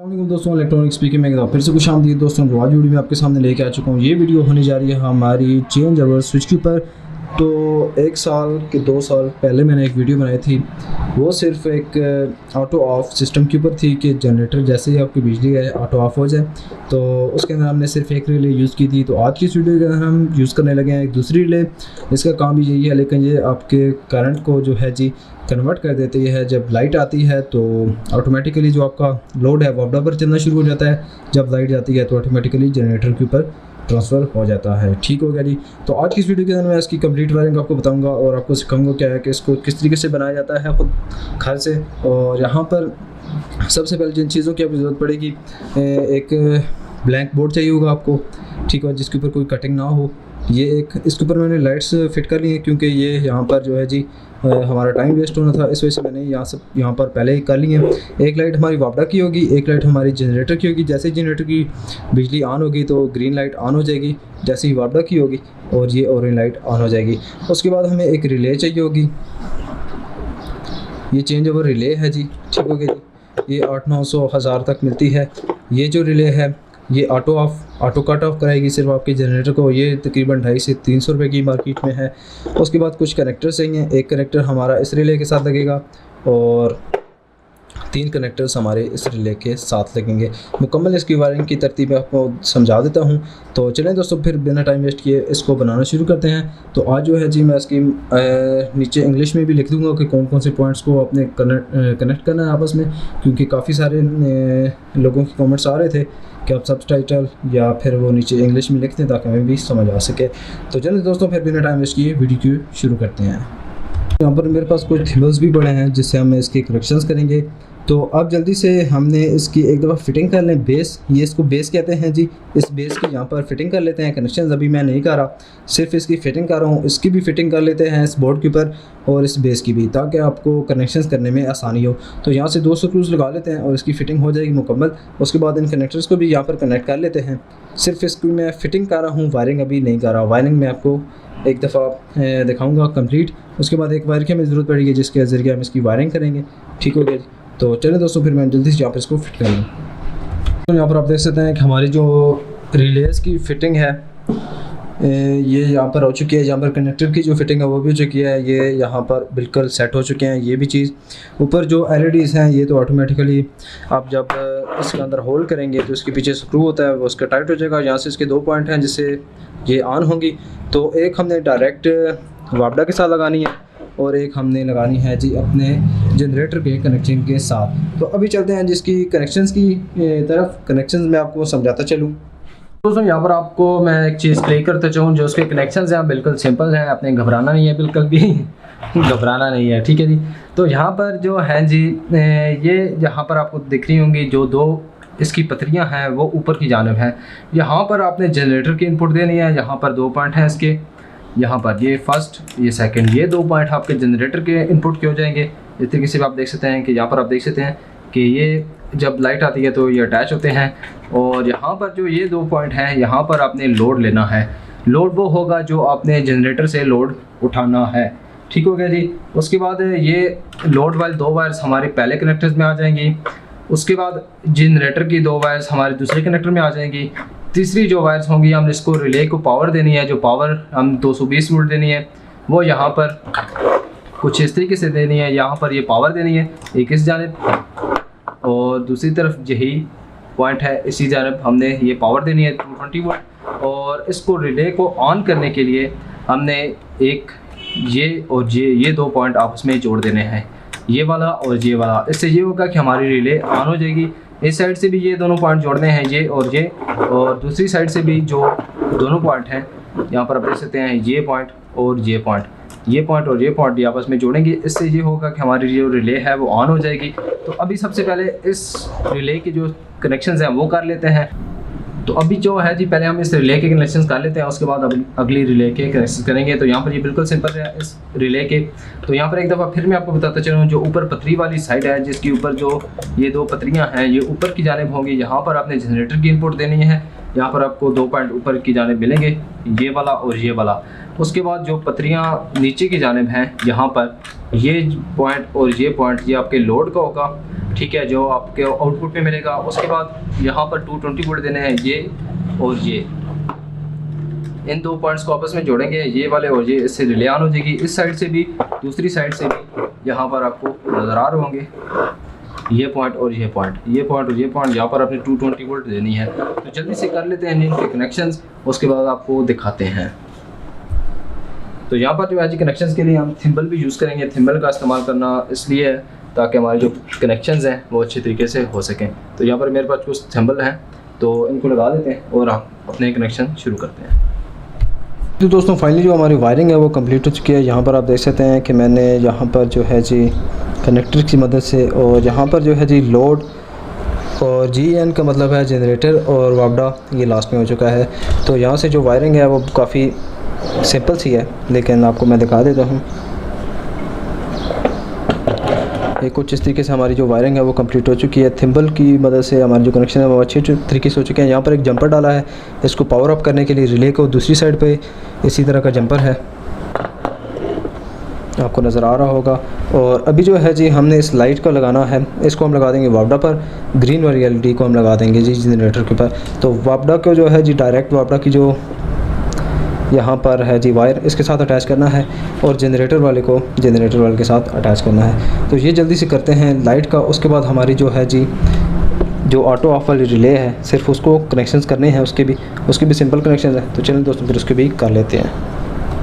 अस्सलाम दोस्तों, electronic speaking में फिर से कुछ आमदीद दोस्तों। आज वीडियो में आपके सामने लेके आ चुका हूँ। ये वीडियो होने जा रही है हमारी चेंज ओवर स्विच के ऊपर। तो 1 साल के 2 साल पहले मैंने एक वीडियो बनाई थी, वो सिर्फ एक ऑटो ऑफ सिस्टम के ऊपर थी कि जनरेटर जैसे ही आपकी बिजली है ऑटो ऑफ हो जाए। तो उसके अंदर हमने सिर्फ एक रिले यूज़ की थी। तो आज की इस वीडियो के अंदर हम यूज़ करने लगे हैं एक दूसरी रिले। इसका काम भी यही है, लेकिन ये आपके करंट को जो है जी कन्वर्ट कर देती है। जब लाइट आती है तो ऑटोमेटिकली जो आपका लोड है वो अपना पर चलना शुरू हो जाता है। जब लाइट जाती है तो ऑटोमेटिकली जनरेटर के ऊपर ट्रांसफ़र हो जाता है। ठीक हो गया जी। तो आज की इस वीडियो के अंदर मैं इसकी कंप्लीट वायरिंग आपको बताऊंगा और आपको सिखाऊंगा क्या है कि इसको किस तरीके से बनाया जाता है खुद घर से। और यहाँ पर सबसे पहले जिन चीज़ों की आपको ज़रूरत पड़ेगी, एक ब्लैंक बोर्ड चाहिए होगा आपको, ठीक है, जिसके ऊपर कोई कटिंग ना हो। ये एक इसके ऊपर मैंने लाइट्स फिट कर ली हैं क्योंकि ये यहाँ पर जो है जी हमारा टाइम वेस्ट होना था, इस वजह से मैंने यहाँ पर पहले ही कर ली है। एक लाइट हमारी वापडा की होगी, एक लाइट हमारी जनरेटर की होगी। जैसे ही जनरेटर की बिजली ऑन होगी तो ग्रीन लाइट ऑन हो जाएगी, जैसे ही वापडा की होगी, और ये ऑरेंज लाइट ऑन हो जाएगी। उसके बाद हमें एक रिले चाहिए होगी, ये चेंज ओवर रिले है जी। ठीक हो गया जी। ये 800-900 हज़ार तक मिलती है। ये जो रिले है ये ऑटो कट ऑफ कराएगी सिर्फ आपके जनरेटर को। ये तकरीबन 250 से 300 रुपये की मार्केट में है। उसके बाद कुछ कनेक्टर चाहिए। एक कनेक्टर हमारा इस रिले के साथ लगेगा और 3 कनेक्टर्स हमारे इस रिले के साथ लगेंगे। मुकम्मल इसकी वायरिंग की तरतीब आपको समझा देता हूँ। तो चलें दोस्तों, फिर बिना टाइम वेस्ट किए इसको बनाना शुरू करते हैं। तो आज जो है जी मैं इसकी नीचे इंग्लिश में भी लिख दूँगा कि कौन कौन से पॉइंट्स को अपने कनेक्ट करना है आपस में, क्योंकि काफ़ी सारे लोगों के कमेंट्स आ रहे थे कि आप सबटाइटल या फिर वो नीचे इंग्लिश में लिख दें ताकि हमें भी समझ आ सके। तो चलिए दोस्तों, फिर बिना टाइम वेस्ट किए वीडियो को शुरू करते हैं। यहाँ पर मेरे पास कुछ थिबल्स भी पड़े हैं जिससे हम इसके करेक्शंस करेंगे। तो अब जल्दी से हमने इसकी एक दफ़ा फिटिंग कर लें। बेस, ये इसको बेस कहते हैं जी। इस बेस की यहाँ पर फिटिंग कर लेते हैं। कनेक्शन अभी मैं नहीं कर रहा, सिर्फ इसकी फ़िटिंग कर रहा हूँ। इसकी भी फ़िटिंग कर लेते हैं इस बोर्ड के ऊपर और इस बेस की भी, ताकि आपको कनेक्शंस करने में आसानी हो। तो यहाँ से 2 स्क्रूज़ लगा लेते हैं और इसकी फ़िटिंग हो जाएगी मुकम्मल। उसके बाद इन कनेक्टर्स को भी यहाँ पर कनेक्ट कर लेते हैं। सिर्फ इसकी मैं फ़िटिंग कर रहा हूँ, वायरिंग अभी नहीं कर रहा। वायरिंग मैं आपको एक दफ़ा दिखाऊंगा कंप्लीट। उसके बाद एक वायर की हमें ज़रूरत पड़ेगी जिसके ज़रिए हम इसकी वायरिंग करेंगे। ठीक हो गया जी। तो चलिए दोस्तों, फिर मैं जल्दी से यहाँ पर इसको फिट कर लूँ। तो यहाँ पर आप देख सकते हैं कि हमारी जो रिलेज़ की फ़िटिंग है ये यहाँ पर हो चुकी है। यहाँ पर कनेक्टर की जो फिटिंग है वो भी हो चुकी है। ये यहाँ पर बिल्कुल सेट हो चुके हैं। ये भी चीज़ ऊपर जो LEDs हैं ये तो ऑटोमेटिकली आप जब इसके अंदर होल्ड करेंगे तो इसके पीछे स्क्रू होता है वो उसका टाइट हो जाएगा। यहाँ से इसके 2 पॉइंट हैं जिससे ये ऑन होंगी। तो एक हमने डायरेक्ट वापडा के साथ लगानी है और एक हमने लगानी है जी अपने जनरेटर के कनेक्शन के साथ। तो अभी चलते हैं जिसकी कनेक्शंस की तरफ। कनेक्शंस मैं आपको समझाता चलूँ दोस्तों। यहाँ पर आपको मैं एक चीज़ क्लियर करता चाहूँ, जो उसके कनेक्शंस हैं बिल्कुल सिंपल हैं। आपने घबराना नहीं है, बिल्कुल भी घबराना नहीं है, ठीक है जी। तो यहाँ पर जो है जी ये यहाँ पर आपको दिख रही होंगी जो 2 इसकी पतरियाँ हैं वो ऊपर की जानिब हैं। यहाँ पर आपने जनरेटर की इनपुट देनी है। यहाँ पर 2 पॉइंट हैं इसके, यहाँ पर ये फर्स्ट, ये सेकंड, ये 2 पॉइंट आपके जनरेटर के इनपुट के हो जाएंगे। इस तरीके से आप देख सकते हैं कि यहाँ पर आप देख सकते हैं कि ये जब लाइट आती है तो ये अटैच होते हैं। और यहाँ पर जो ये 2 पॉइंट हैं, यहाँ पर आपने लोड लेना है। लोड वो होगा जो आपने जनरेटर से लोड उठाना है। ठीक हो गया जी। उसके बाद ये लोड वाले 2 वायर्स हमारे पहले कनेक्टर्स में आ जाएंगी। उसके बाद जनरेटर की 2 वायर्स हमारे दूसरे कनेक्टर में आ जाएंगी। तीसरी जो वायर्स होंगी हम इसको रिले को पावर देनी है। जो पावर हम 220 वोल्ट देनी है वो यहाँ पर कुछ इस तरीके से देनी है। यहाँ पर ये पावर देनी है एक इस जानिब और दूसरी तरफ यही पॉइंट है, इसी जानिब हमने ये पावर देनी है 220 वोल्ट। और इसको रिले को ऑन करने के लिए हमने एक ये और ये 2 पॉइंट आपस में जोड़ देने हैं, ये वाला और ये वाला। इससे ये होगा कि हमारी रिले ऑन हो जाएगी। इस साइड से भी ये दोनों पॉइंट जोड़ने हैं, ये, और दूसरी साइड से भी जो दोनों पॉइंट हैं यहाँ पर आप देख सकते हैं, ये पॉइंट और ये पॉइंट, ये पॉइंट और ये पॉइंट आपस में जोड़ेंगे। इससे ये होगा कि हमारी जो रिले है वो ऑन हो जाएगी। तो अभी सबसे पहले इस रिले के जो कनेक्शंस हैं वो कर लेते हैं। तो अभी जो है जी पहले हम इस रिले के कनेक्शंस कर लेते हैं, उसके बाद अगली रिले के कनेक्शन करेंगे। तो यहाँ पर ये बिल्कुल सिंपल है इस रिले के। तो यहाँ पर एक दफ़ा फिर मैं आपको बताता चलूँ, जो ऊपर पतरी वाली साइड है जिसके ऊपर जो ये 2 पतरियाँ हैं ये ऊपर की जानिब होंगी। यहाँ पर आपने जनरेटर की इनपुट देनी है। यहाँ पर आपको 2 पॉइंट ऊपर की जानिब मिलेंगे, ये वाला और ये वाला। उसके बाद जो पतरियाँ नीचे की जानिब हैं, यहाँ पर ये पॉइंट और ये पॉइंट ये आपके लोड का होगा, ठीक है, जो आपके आउटपुट में मिलेगा। उसके बाद यहाँ पर 220 वोल्ट देने हैं, ये और ये, इन 2 पॉइंट्स को आपस में जोड़ेंगे, ये वाले और ये, इससे रिले ऑन हो जाएगी। इस साइड से भी दूसरी साइड से भी यहाँ पर आपको नज़र आ रहे होंगे ये पॉइंट और ये पॉइंट, ये पॉइंट और ये पॉइंट, यहाँ पर आपने 220 वोल्ट देनी है। तो जल्दी से कर लेते हैं इनके कनेक्शंस, उसके बाद आपको दिखाते हैं। तो यहाँ पर जो है जी कनेक्शंस के लिए हम थिम्बल भी यूज़ करेंगे। थिम्बल का इस्तेमाल करना इसलिए है ताकि हमारे जो कनेक्शंस हैं वो अच्छे तरीके से हो सकें। तो यहाँ पर मेरे पास कुछ थिम्बल हैं, तो इनको लगा देते हैं और हम अपने कनेक्शन शुरू करते हैं। तो दोस्तों फाइनली जो हमारी वायरिंग है वो कंप्लीट हो चुकी है। यहाँ पर आप देख सकते हैं कि मैंने यहाँ पर जो है जी कनेक्टर की मदद से, और यहाँ पर जो है जी लोड और GN का मतलब है जनरेटर और वापडा, ये लास्ट में हो चुका है। तो यहाँ से जो वायरिंग है वो काफ़ी सिंपल सी है, लेकिन आपको मैं दिखा देता हूँ। ये कुछ इस तरीके से हमारी जो वायरिंग है वो कंप्लीट हो चुकी है। थिम्बल की मदद से हमारे जो कनेक्शन है वो अच्छे तरीके से हो चुके हैं। यहाँ पर एक जंपर डाला है, इसको पावर अप करने के लिए रिले को दूसरी साइड पे इसी तरह का जंपर है, आपको नज़र आ रहा होगा। और अभी जो है जी हमने इस लाइट को लगाना है, इसको हम लगा देंगे वापडा पर, ग्रीन वाली LED को हम लगा देंगे जी जनरेटर के ऊपर। तो वापडा को जो है जी डायरेक्ट वापडा की जो यहाँ पर है जी वायर, इसके साथ अटैच करना है, और जनरेटर वाले को जनरेटर वाले के साथ अटैच करना है। तो ये जल्दी से करते हैं लाइट का। उसके बाद हमारी जो है जी जो ऑटो ऑफ वाली रिले है, सिर्फ उसको कनेक्शंस करने हैं, उसके भी सिंपल कनेक्शन है। तो चलिए दोस्तों फिर उसके भी कर लेते हैं।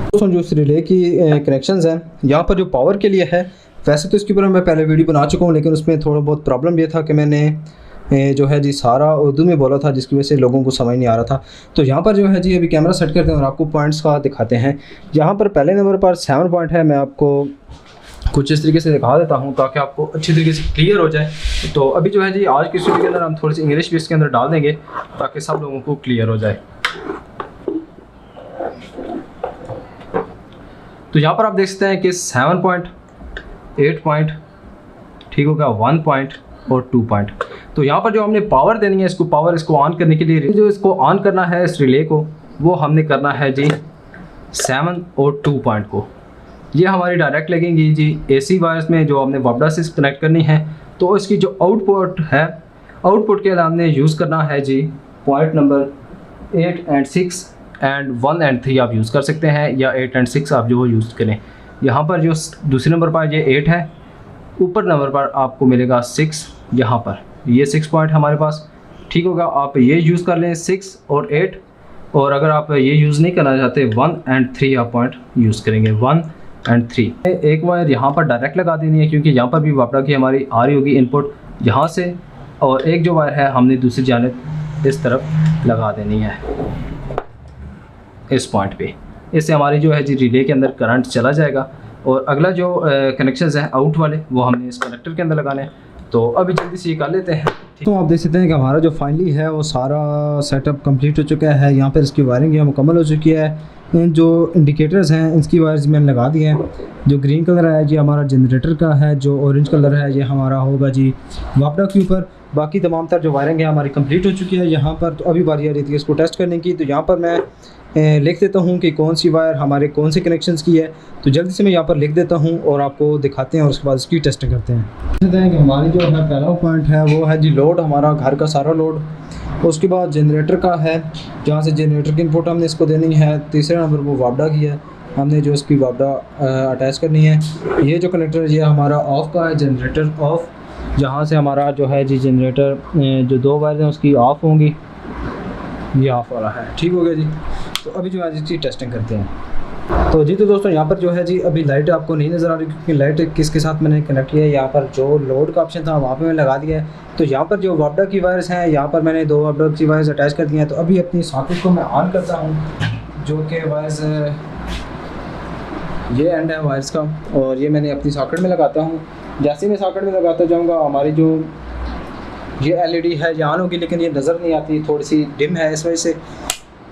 दोस्तों जो इस रिले की कनेक्शंस हैं, यहाँ पर जो पावर के लिए है, वैसे तो इसके ऊपर मैं पहले वीडियो बना चुका हूँ, लेकिन उसमें थोड़ा बहुत प्रॉब्लम ये था कि मैंने जो है जी सारा उर्दू में बोला था, जिसकी वजह से लोगों को समझ नहीं आ रहा था। तो यहाँ पर जो है जी अभी कैमरा सेट करते हैं और आपको पॉइंट्स का दिखाते हैं। यहाँ पर पहले नंबर पर 7 पॉइंट है, मैं आपको कुछ इस तरीके से दिखा देता हूँ ताकि आपको अच्छी तरीके से क्लियर हो जाए। तो अभी जो है जी आज की वीडियो के अंदर हम थोड़ी सी इंग्लिश भी इसके अंदर डाल देंगे ताकि सब लोगों को क्लियर हो जाए। तो यहाँ पर आप देख सकते हैं कि 7 पॉइंट, 8 पॉइंट, ठीक होगा, 1 पॉइंट और 2 पॉइंट। तो यहाँ पर जो हमने पावर देनी है, इसको ऑन करने के लिए जो इसको ऑन करना है इस रिले को, वो हमने करना है जी 7 और 2 पॉइंट को। ये हमारी डायरेक्ट लगेंगी जी AC वायर्स में, जो हमने वापडा से कनेक्ट करनी है। तो इसकी जो आउटपुट है, आउटपुट के लिए हमने यूज़ करना है G point number 8 and 6 and 1 and 3 आप यूज़ कर सकते हैं, या 8 एंड 6 आप जो यूज़ करें। यहाँ पर जो दूसरे नंबर पर ये 8 है, ऊपर नंबर पर आपको मिलेगा 6, यहाँ पर ये 6 पॉइंट हमारे पास, ठीक होगा। आप ये यूज़ कर लें 6 और 8, और अगर आप ये यूज़ नहीं करना चाहते 1 एंड 3 आप पॉइंट यूज़ करेंगे, 1 एंड 3। एक वायर यहाँ पर डायरेक्ट लगा देनी है, क्योंकि यहाँ पर भी वापडा की हमारी आ रही होगी इनपुट यहाँ से, और एक जो वायर है हमने दूसरी जानिब इस तरफ लगा देनी है इस पॉइंट पे। इससे हमारी जो है जी रिले के अंदर करंट चला जाएगा, और अगला जो कनेक्शंस हैं आउट वाले वो हमने इस कनेक्टर के अंदर लगाने हैं। तो अभी जल्दी से ये कर लेते हैं। तो आप देख सकते हैं कि हमारा जो फाइनली है वो सारा सेटअप कंप्लीट हो चुका है। यहाँ पर इसकी वायरिंग है मुकम्मल हो चुकी है। जो इंडिकेटर्स हैं इसकी वायर्स मैंने लगा दी हैं। जो ग्रीन कलर है जी हमारा जनरेटर का है, जो ऑरेंज कलर है ये हमारा होगा जी वापडा के ऊपर। बाकी तमाम तर जो वायरिंग है हमारी कंप्लीट हो चुकी है। यहाँ पर तो अभी बारी आ रही थी इसको टेस्ट करने की, तो यहाँ पर मैं लिख देता हूँ कि कौन सी वायर हमारे कौन से कनेक्शंस की है। तो जल्दी से मैं यहाँ पर लिख देता हूँ और आपको दिखाते हैं, और उसके बाद इसकी टेस्टिंग करते हैं। कहते हैं कि हमारी जो है पहला पॉइंट है वो है जी लोड, हमारा घर का सारा लोड। उसके बाद जनरेटर का है, जहाँ से जनरेटर की इनपुट हमने इसको देनी है। तीसरे नंबर वो वापडा की है, हमने जो इसकी वापडा अटैच करनी है। ये जो कनेक्टर है ये हमारा ऑफ़ का है, जनरेटर ऑफ़, जहाँ से हमारा जो है जी जनरेटर जो 2 वायर हैं उसकी ऑफ़ होंगी, ये ऑफ़ वाला है, ठीक हो गया जी। तो अभी जो है इसकी टेस्टिंग करते हैं। तो जी तो दोस्तों यहाँ पर जो है जी अभी लाइट आपको नहीं नज़र आ रही, क्योंकि लाइट किसके साथ मैंने कनेक्ट किया है। यहाँ पर जो लोड का ऑप्शन था वहाँ पे मैंने लगा दिया है। तो यहाँ पर जो वापडा की वायर्स हैं, यहाँ पर मैंने 2 वापडा की वायर्स अटैच कर दी हैं। तो अभी अपनी सॉकेट को मैं ऑन करता हूँ, जो कि वायर्स ये एंड है वायर्स का, और ये मैंने अपनी सॉकेट में लगाता हूँ। जैसे मैं सॉकेट में लगाता जाऊँगा हमारी जो ये LED है ये ऑन होगी, लेकिन ये नज़र नहीं आती, थोड़ी सी डिम है, इस वजह से।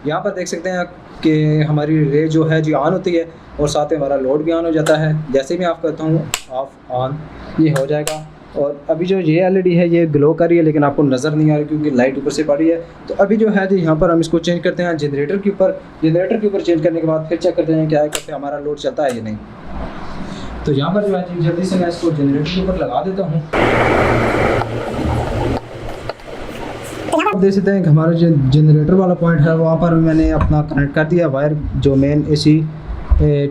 यहाँ पर देख सकते हैं कि हमारी रे जो है जी ऑन होती है, और साथ में हमारा लोड भी ऑन हो जाता है। जैसे ही मैं ऑफ़ करता हूँ, ऑफ ऑन ये हो जाएगा। और अभी जो ये एलईडी है ये ग्लो कर रही है लेकिन आपको नज़र नहीं आ रही क्योंकि लाइट ऊपर से पड़ी है। तो अभी जो है जी यहाँ पर हम इसको चेंज करते हैं जनरेटर के ऊपर। जनरेटर के ऊपर चेंज करने के बाद फिर चेक करते हैं क्या है कि हमारा लोड चलता है या नहीं। तो यहाँ पर जो है जी जल्दी से मैं इसको जनरेटर के ऊपर लगा देता हूँ। आप देख सकते हैं कि हमारा जो जनरेटर वाला पॉइंट है वहाँ पर मैंने अपना कनेक्ट कर दिया वायर, जो मेन AC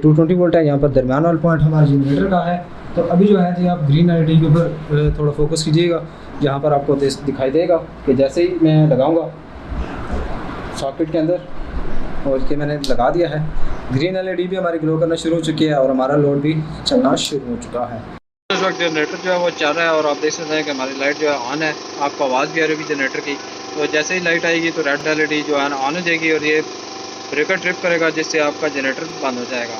220 वोल्ट है। यहाँ पर दरमियान वाला पॉइंट हमारे जनरेटर का है। तो अभी जो है जी आप ग्रीन LED के ऊपर थोड़ा फोकस कीजिएगा। यहाँ पर आपको दिखाई देगा कि जैसे ही मैं लगाऊंगा सॉकेट के अंदर और इसके मैंने लगा दिया है, ग्रीन LED भी हमारी ग्लो करना शुरू हो चुकी है और हमारा लोड भी चलना शुरू हो चुका है। इस वक्त जनरेटर जो है वो चल रहा है और आप देख सकते हैं कि हमारी लाइट जो है ऑन है। आपको आवाज़ भी आ रही होगी जनरेटर की। तो जैसे ही लाइट आएगी तो रेड LED जो है ना ऑन हो जाएगी और ये ब्रेकर ट्रिप करेगा जिससे आपका जनरेटर बंद हो जाएगा।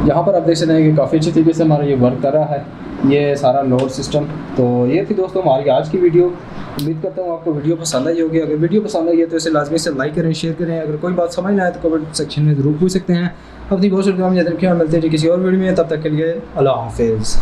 यहाँ पर आप देख सकते हैं कि काफ़ी अच्छी तरीके से हमारा ये वर्क कर रहा है, ये सारा लोड सिस्टम। तो ये थी दोस्तों हमारी आज की वीडियो। उम्मीद करता हूँ आपको वीडियो पसंद आई होगी। अगर वीडियो पसंद आई है तो इसे लाजमी से लाइक करें, शेयर करें। अगर कोई बात समझ ना आए तो कमेंट सेक्शन में ज़रूर पूछ सकते हैं। अपनी बहुत सारी दुआ में याद रखें और मिलते हैं किसी और वीडियो में। तब तक के लिए अल्लाह हाफिज़।